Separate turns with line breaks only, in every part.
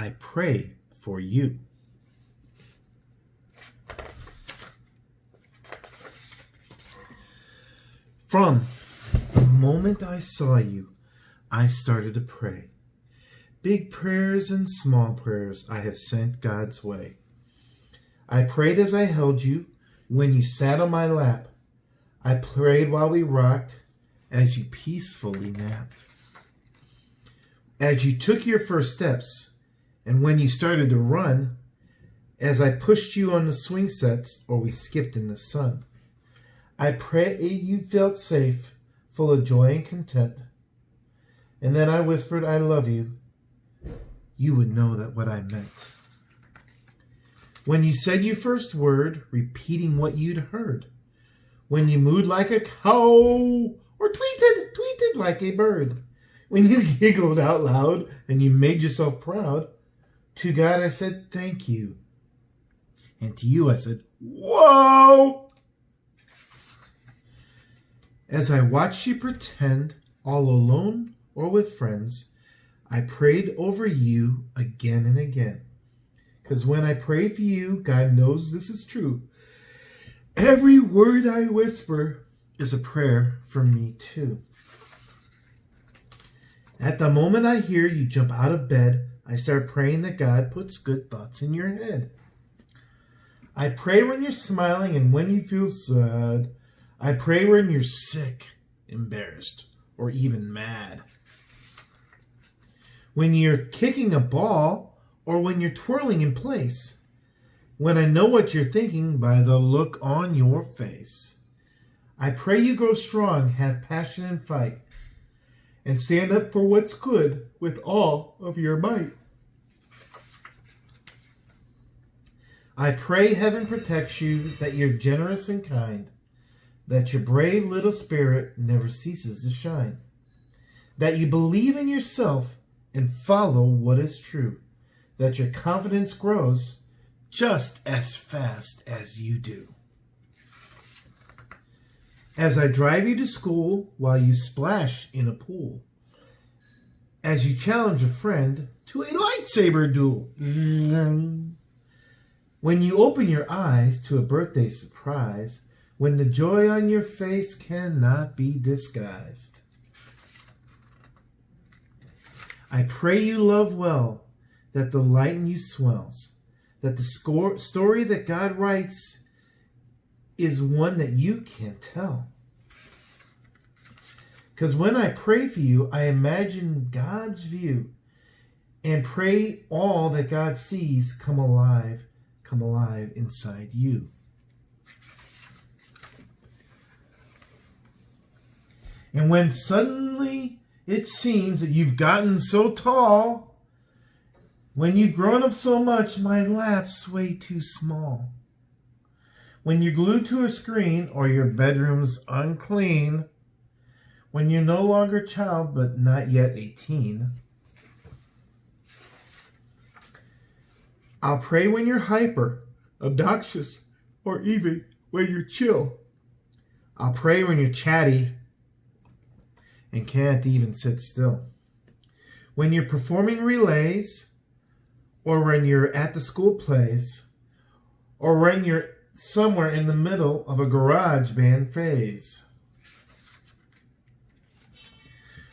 I pray for you. From the moment I saw you, I started to pray. Big prayers and small prayers I have sent God's way. I prayed as I held you when you sat on my lap. I prayed while we rocked as you peacefully napped. As you took your first steps and when you started to run, as I pushed you on the swing sets or we skipped in the sun. I prayed you felt safe, full of joy and content. And then I whispered, I love you. You would know that what I meant. When you said your first word, repeating what you'd heard. When you mooed like a cow or tweeted like a bird. When you giggled out loud and you made yourself proud. To God I said, thank you. And to you I said, whoa! As I watched you pretend, all alone or with friends, I prayed over you again and again. Because when I pray for you, God knows this is true. Every word I whisper is a prayer for me too. At the moment I hear you jump out of bed, I start praying that God puts good thoughts in your head. I pray when you're smiling and when you feel sad. I pray when you're sick, embarrassed, or even mad. When you're kicking a ball or when you're twirling in place. When I know what you're thinking by the look on your face. I pray you grow strong, have passion and fight, and stand up for what's good with all of your might. I pray heaven protects you, that you're generous and kind, that your brave little spirit never ceases to shine, that you believe in yourself and follow what is true, that your confidence grows just as fast as you do. As I drive you to school while you splash in a pool, as you challenge a friend to a lightsaber duel, when you open your eyes to a birthday surprise, when the joy on your face cannot be disguised. I pray you love well, that the light in you swells, that the story that God writes is one that you can't tell. Because when I pray for you, I imagine God's view and pray all that God sees come alive inside you. And when suddenly it seems that you've gotten so tall, when you've grown up so much, my lap's way too small. When you're glued to a screen or your bedroom's unclean, when you're no longer a child but not yet 18, I'll pray when you're hyper, obnoxious, or even when you're chill. I'll pray when you're chatty and can't even sit still. When you're performing relays, or when you're at the school plays, or when you're somewhere in the middle of a garage band phase.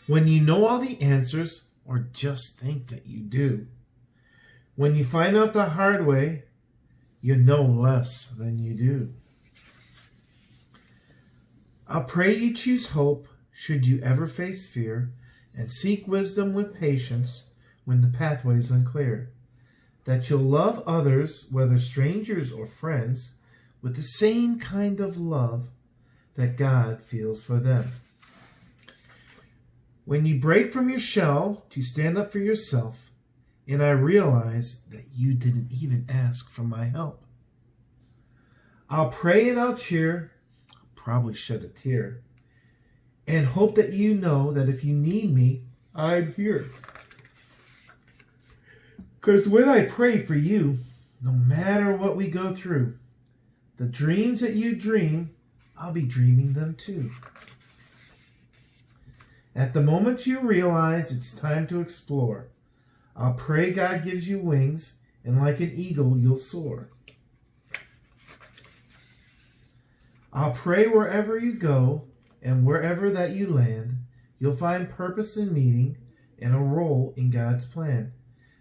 When you know all the answers, or just think that you do. When you find out the hard way, you know less than you do. I'll pray you choose hope, should you ever face fear, and seek wisdom with patience when the pathway's unclear. That you'll love others, whether strangers or friends, with the same kind of love that God feels for them. When you break from your shell to stand up for yourself, and I realize that you didn't even ask for my help. I'll pray and I'll cheer, I'll probably shed a tear, and hope that you know that if you need me, I'm here. Because when I pray for you, no matter what we go through, the dreams that you dream, I'll be dreaming them too. At the moment you realize it's time to explore, I'll pray God gives you wings, and like an eagle you'll soar. I'll pray wherever you go, and wherever that you land, you'll find purpose and meaning and a role in God's plan.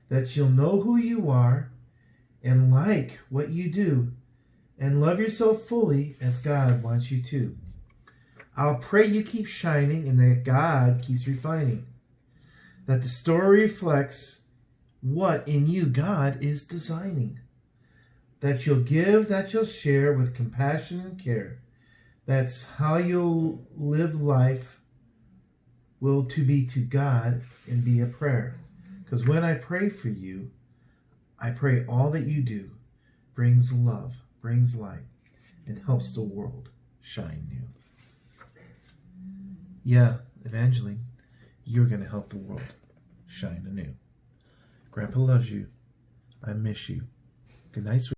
That you'll know who you are and like what you do, and love yourself fully as God wants you to. I'll pray you keep shining and that God keeps refining. That the story reflects what in you God is designing. That you'll give, that you'll share with compassion and care. That's how you'll live life, will to be to God and be a prayer. Because when I pray for you, I pray all that you do brings love, brings light, and helps the world shine new. Yeah, Evangeline, you're going to help the world shine anew. Grandpa loves you. I miss you. Good night, sweetie.